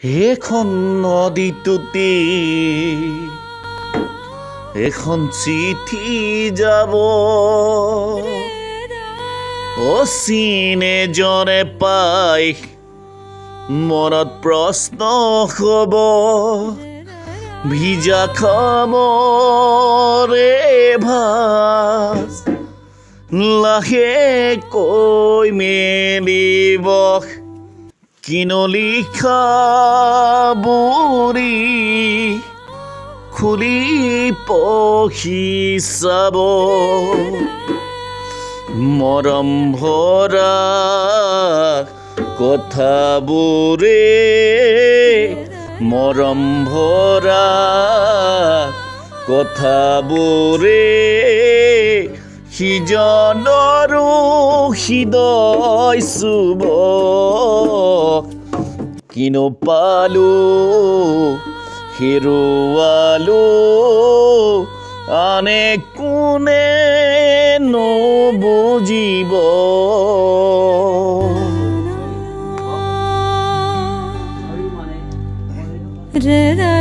এখন নদীটোতে এখন চিঠি যাব অচিনে জনে পাই মনত প্ৰশ্ন হ'ব ভিজা খামৰে ভাজ লাহেকৈ মেলিব কিনো লিখা বুৰি খুলি পঢ়ি চাব মৰম ভৰা কথাবোৰে মৰম ভৰা কথাবোৰে সিজনৰো হৃদয় চুব কিনো পালো হেৰুৱালো আনে কোনে নুবুজিব Re